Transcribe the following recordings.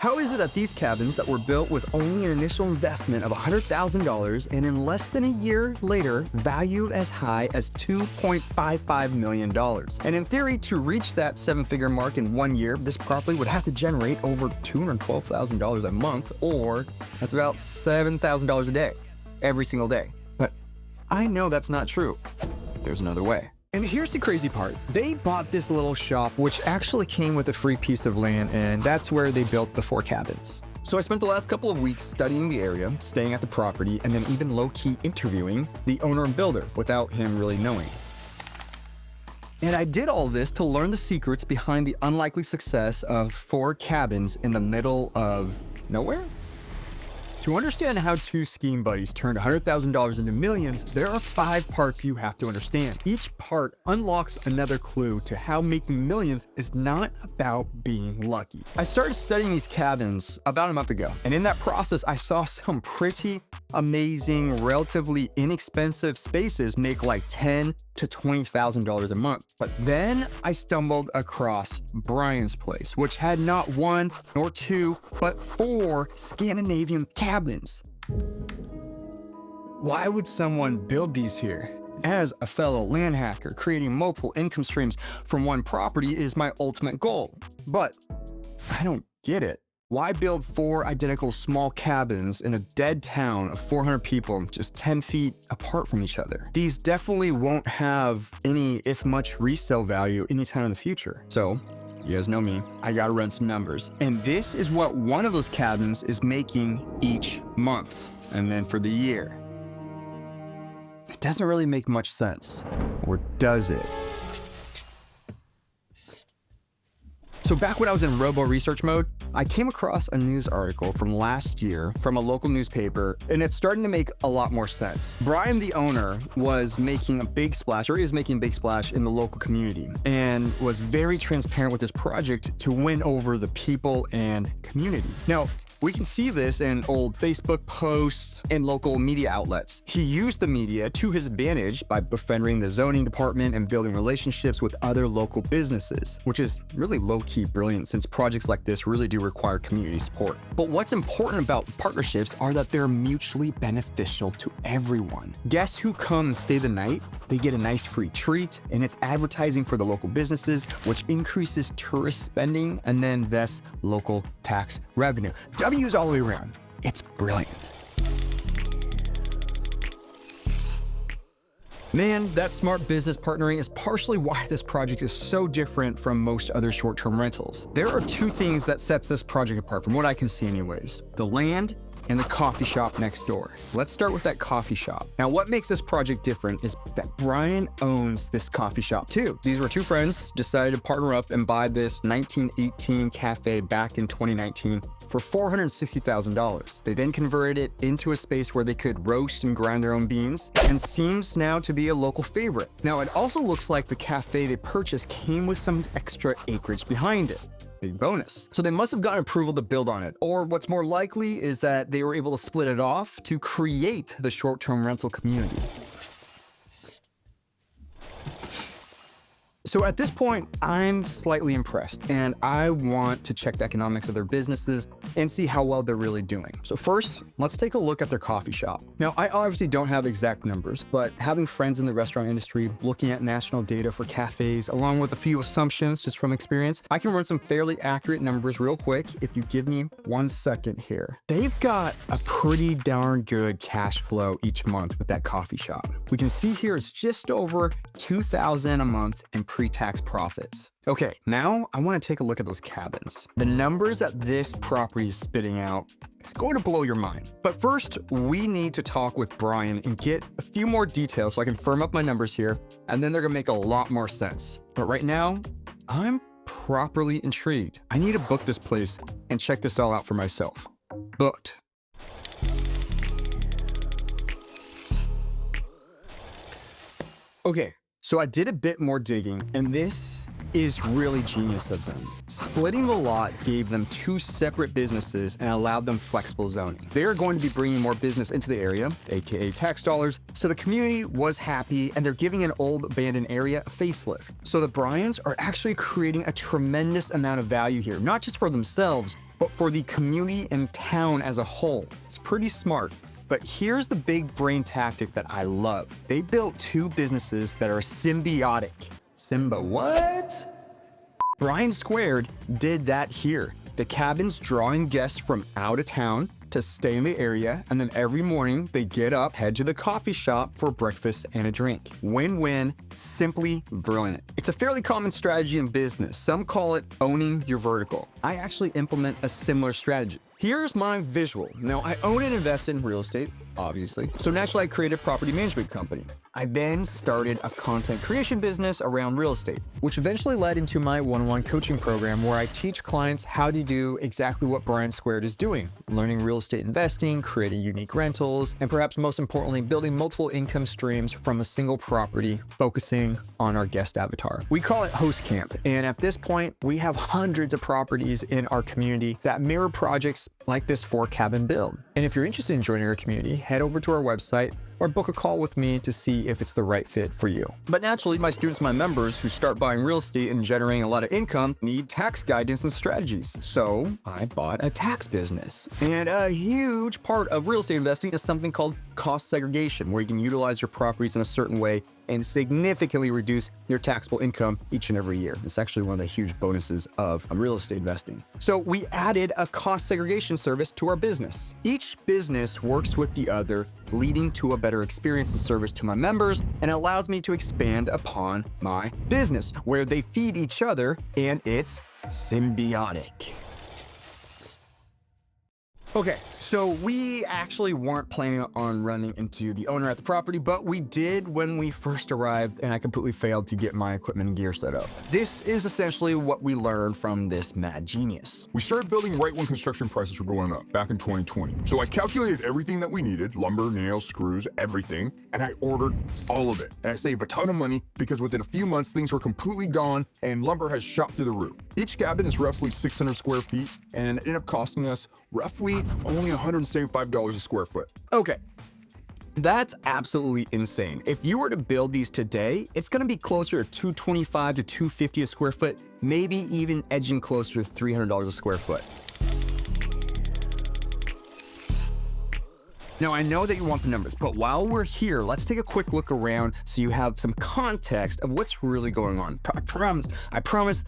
How is it that these cabins that were built with only an initial investment of $100,000 and in less than a year later valued as high as $2.55 million? And in theory, to reach that seven-figure mark in 1 year, this property would have to generate over $212,000 a month, or that's about $7,000 a day, every single day. But I know that's not true. There's another way. And here's the crazy part. They bought this little shop, which actually came with a free piece of land, and that's where they built the 4 cabins. So I spent the last couple of weeks studying the area, staying at the property, and then even low-key interviewing the owner and builder without him really knowing. And I did all this to learn the secrets behind the unlikely success of 4 cabins in the middle of nowhere. To understand how 2 skiing buddies turned $100,000 into millions, there are 5 parts you have to understand. Each part unlocks another clue to how making millions is not about being lucky. I started studying these cabins about a month ago, and in that process, I saw some pretty amazing, relatively inexpensive spaces make like $10,000 to $20,000 a month. But then I stumbled across Brian's place, which had not 1 nor 2, but 4 Scandinavian cabins. Why would someone build these here? As a fellow land hacker, creating multiple income streams from one property is my ultimate goal. But I don't get it. Why build 4 identical small cabins in a dead town of 400 people just 10 feet apart from each other? These definitely won't have any, if much, resale value anytime in the future. So, you guys know me, I gotta run some numbers. And this is what one of those cabins is making each month, and then for the year. It doesn't really make much sense, or does it? So back when I was in robo research mode, I came across a news article from last year from a local newspaper, and it's starting to make a lot more sense. Brian, the owner, was making a big splash, or is making a big splash in the local community, and was very transparent with this project to win over the people and community. Now, we can see this in old Facebook posts and local media outlets. He used the media to his advantage by befriending the zoning department and building relationships with other local businesses, which is really low-key brilliant since projects like this really do require community support. But what's important about partnerships are that they're mutually beneficial to everyone. Guests who come and stay the night, they get a nice free treat, and it's advertising for the local businesses, which increases tourist spending and then thus local tax revenue. W's all the way around. It's brilliant. Man, that smart business partnering is partially why this project is so different from most other short-term rentals. There are 2 things that sets this project apart from what I can see anyways: the land and the coffee shop next door. Let's start with that coffee shop. Now, what makes this project different is that Brian owns this coffee shop too. These were 2 friends decided to partner up and buy this 1918 cafe back in 2019 for $460,000. They then converted it into a space where they could roast and grind their own beans, and seems now to be a local favorite. Now, it also looks like the cafe they purchased came with some extra acreage behind it. Big bonus. So they must have gotten approval to build on it, or what's more likely is that they were able to split it off to create the short-term rental community. So at this point, I'm slightly impressed, and I want to check the economics of their businesses and see how well they're really doing. So first, let's take a look at their coffee shop. Now, I obviously don't have exact numbers, but having friends in the restaurant industry, looking at national data for cafes, along with a few assumptions just from experience, I can run some fairly accurate numbers real quick if you give me 1 second here. They've got a pretty darn good cash flow each month with that coffee shop. We can see here it's just over $2,000 a month in pre-tax profits. Okay, now I want to take a look at those cabins. The numbers that this property is spitting out is going to blow your mind. But first, we need to talk with Brian and get a few more details so I can firm up my numbers here, and then they're gonna make a lot more sense. But right now, I'm properly intrigued. I need to book this place and check this all out for myself. Booked. Okay, so I did a bit more digging, and this is really genius of them. Splitting the lot gave them 2 separate businesses and allowed them flexible zoning. They are going to be bringing more business into the area, aka tax dollars, so the community was happy, and they're giving an old abandoned area a facelift. So the Bryans are actually creating a tremendous amount of value here, not just for themselves, but for the community and town as a whole. It's pretty smart. But here's the big brain tactic that I love. They built two businesses that are symbiotic. Simba what? Brian Squared did that here. The cabins drawing guests from out of town to stay in the area, and then every morning they get up, head to the coffee shop for breakfast and a drink. Win-win, simply brilliant. It's a fairly common strategy in business. Some call it owning your vertical. I actually implement a similar strategy. Here's my visual. Now, I own and invest in real estate, obviously. So naturally, I created a property management company. I then started a content creation business around real estate, which eventually led into my one-on-one coaching program where I teach clients how to do exactly what Brian Squared is doing, learning real estate investing, creating unique rentals, and perhaps most importantly, building multiple income streams from a single property, focusing on our guest avatar. We call it Host Camp, and at this point, we have hundreds of properties in our community that mirror projects like this 4-cabin build. And if you're interested in joining our community, head over to our website or book a call with me to see if it's the right fit for you. But naturally, my students, my members who start buying real estate and generating a lot of income need tax guidance and strategies. So I bought a tax business. And a huge part of real estate investing is something called cost segregation, where you can utilize your properties in a certain way and significantly reduce your taxable income each and every year. It's actually one of the huge bonuses of real estate investing. So we added a cost segregation service to our business. Each business works with the other, leading to a better experience and service to my members, and allows me to expand upon my business where they feed each other, and it's symbiotic. Okay, so we actually weren't planning on running into the owner at the property, but we did when we first arrived, and I completely failed to get my equipment and gear set up. This is essentially what we learned from this mad genius. We started building right when construction prices were going up back in 2020. So I calculated everything that we needed, lumber, nails, screws, everything, and I ordered all of it. And I saved a ton of money because within a few months, things were completely gone and lumber has shot through the roof. Each cabin is roughly 600 square feet, and it ended up costing us roughly only $175 a square foot. Okay, that's absolutely insane. If you were to build these today, it's gonna be closer to $225 to $250 a square foot, maybe even edging closer to $300 a square foot. Now, I know that you want the numbers, but while we're here, let's take a quick look around so you have some context of what's really going on. I promise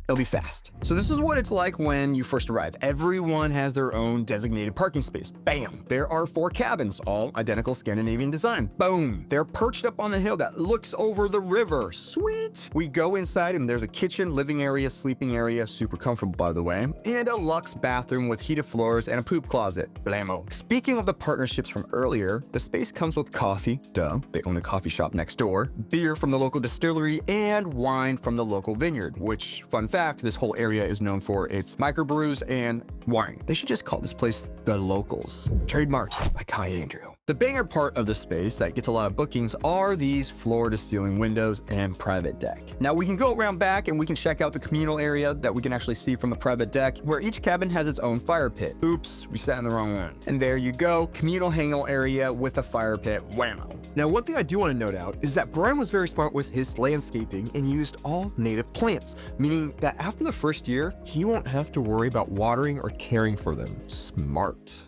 it'll be fast. So this is what it's like when you first arrive. Everyone has their own designated parking space. Bam! There are 4 cabins, all identical Scandinavian design. Boom! They're perched up on a hill that looks over the river. Sweet! We go inside and there's a kitchen, living area, sleeping area, super comfortable by the way, and a luxe bathroom with heated floors and a poop closet. Blammo. Speaking of the partnerships from earlier, the space comes with coffee, duh, they own a coffee shop next door, beer from the local distillery, and wine from the local vineyard, which, fun fact, this whole area is known for its microbrews and wine. They should just call this place the Locals. Trademarked by Kai Andrew. The banger part of the space that gets a lot of bookings are these floor-to-ceiling windows and private deck. Now we can go around back and we can check out the communal area that we can actually see from the private deck, where each cabin has its own fire pit. Oops, we sat in the wrong one. And there you go, communal hangout area with a fire pit. Whammo. Now one thing I do want to note out is that Brian was very smart with his landscaping and used all native plants, meaning that after the first year, he won't have to worry about watering or caring for them. Smart.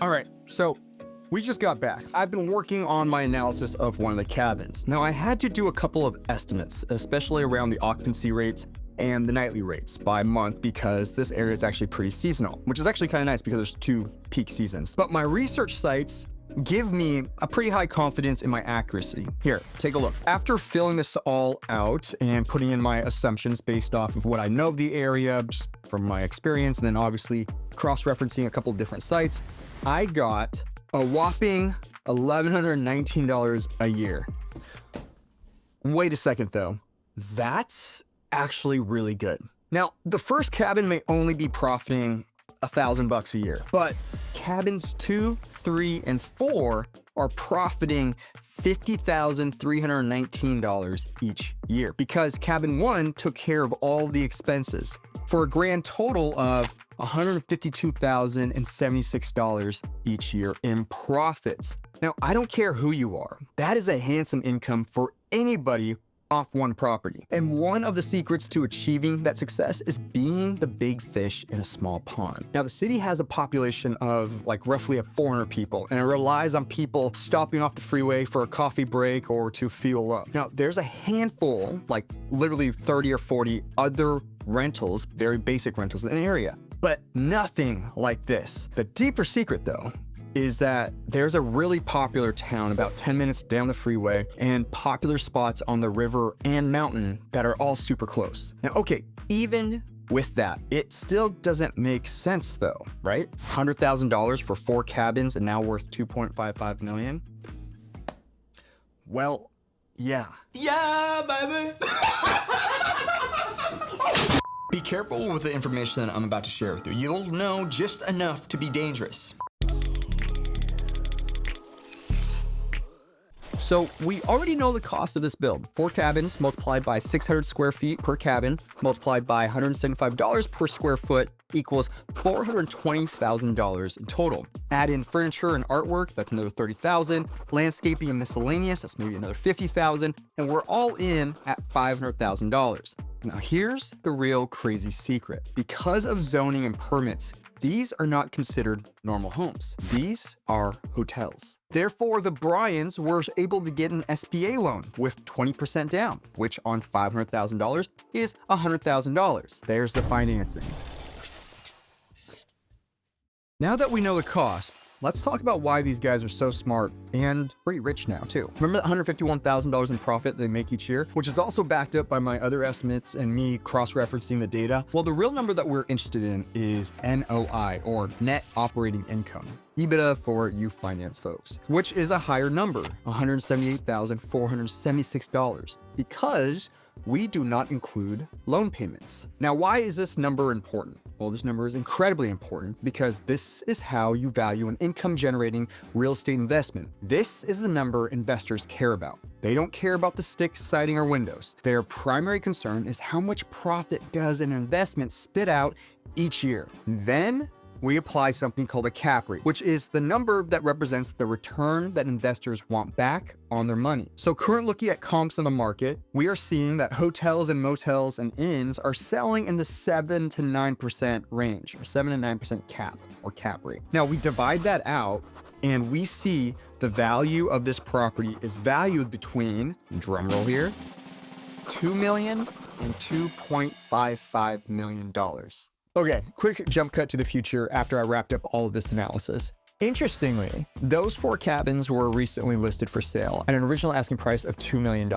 All right, so we just got back. I've been working on my analysis of one of the cabins. Now I had to do a couple of estimates, especially around the occupancy rates and the nightly rates by month, because this area is actually pretty seasonal, which is actually kind of nice because there's 2 peak seasons. But my research sites give me a pretty high confidence in my accuracy. Here, take a look. After filling this all out and putting in my assumptions based off of what I know of the area, just from my experience, and then obviously cross-referencing a couple of different sites, I got a whopping $1,119 a year. Wait a second though, that's actually really good. Now, the first cabin may only be profiting $1,000 a year, but cabins 2, 3, and 4 are profiting $50,319 each year because cabin 1 took care of all the expenses for a grand total of $152,076 each year in profits. Now, I don't care who you are. That is a handsome income for anybody off one property. And one of the secrets to achieving that success is being the big fish in a small pond. Now, the city has a population of like roughly 400 people, and it relies on people stopping off the freeway for a coffee break or to fuel up. Now, there's a handful, like literally 30 or 40 other rentals, very basic rentals in the area, but nothing like this. The deeper secret though, is that there's a really popular town about 10 minutes down the freeway and popular spots on the river and mountain that are all super close. Now, okay, even with that, it still doesn't make sense though, right? $100,000 for 4 cabins and now worth 2.55 million. Well, yeah. Yeah, baby. Be careful with the information that I'm about to share with you. You'll know just enough to be dangerous. So we already know the cost of this build. 4 cabins multiplied by 600 square feet per cabin, multiplied by $175 per square foot equals $420,000 in total. Add in furniture and artwork, that's another $30,000. Landscaping and miscellaneous, that's maybe another $50,000. And we're all in at $500,000. Now here's the real crazy secret. Because of zoning and permits, these are not considered normal homes. These are hotels. Therefore, the Bryans were able to get an SBA loan with 20% down, which on $500,000 is $100,000. There's the financing. Now that we know the cost, let's talk about why these guys are so smart and pretty rich now too. Remember the $151,000 in profit they make each year, which is also backed up by my other estimates and me cross-referencing the data? Well, the real number that we're interested in is NOI, or net operating income. EBITDA for you finance folks, which is a higher number, $178,476, because we do not include loan payments. Now, why is this number important? Well, this number is incredibly important because this is how you value an income-generating real estate investment. This is the number investors care about. They don't care about the sticks, siding, or windows. Their primary concern is how much profit does an investment spit out each year. Then we apply something called a cap rate, which is the number that represents the return that investors want back on their money. So currently looking at comps in the market, we are seeing that hotels and motels and inns are selling in the 7 to 9% range, or 7 to 9% cap or cap rate. Now we divide that out and we see the value of this property is valued between, drum roll here, $2 million and $2.55 million. Okay, quick jump cut to the future after I wrapped up all of this analysis. Interestingly, those 4 cabins were recently listed for sale at an original asking price of $2 million.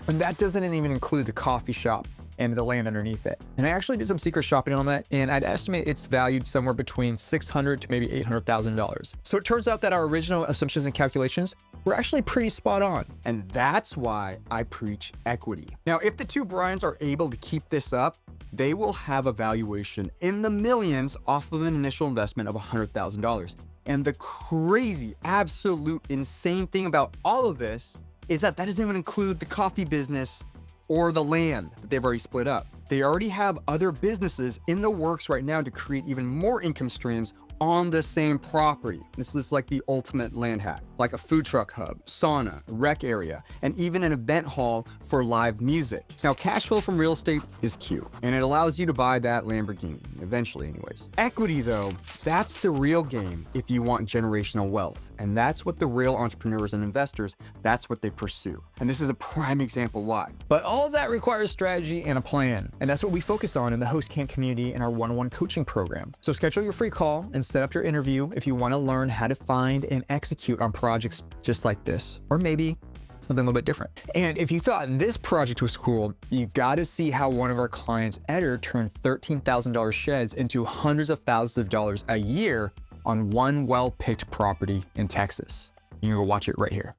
And that doesn't even include the coffee shop and the land underneath it. And I actually did some secret shopping on that, and I'd estimate it's valued somewhere between $600,000 to maybe $800,000. So it turns out that our original assumptions and calculations were actually pretty spot on. And that's why I preach equity. Now, if the 2 Bryans are able to keep this up, they will have a valuation in the millions off of an initial investment of $100,000. And the crazy, absolute insane thing about all of this is that doesn't even include the coffee business or the land that they've already split up. They already have other businesses in the works right now to create even more income streams on the same property. This is like the ultimate land hack, like a food truck hub, sauna, rec area, and even an event hall for live music. Now, cash flow from real estate is cute, and it allows you to buy that Lamborghini, eventually anyways. Equity though, that's the real game if you want generational wealth, and that's what the real entrepreneurs and investors, that's what they pursue. And this is a prime example why. But all of that requires strategy and a plan, and that's what we focus on in the Host Camp community in our one-on-one coaching program. So schedule your free call and set up your interview if you want to learn how to find and execute on projects just like this, or maybe something a little bit different. And if you thought this project was cool, you got to see how one of our clients, Eder, turned $13,000 sheds into hundreds of thousands of dollars a year on one well-picked property in Texas. You can go watch it right here.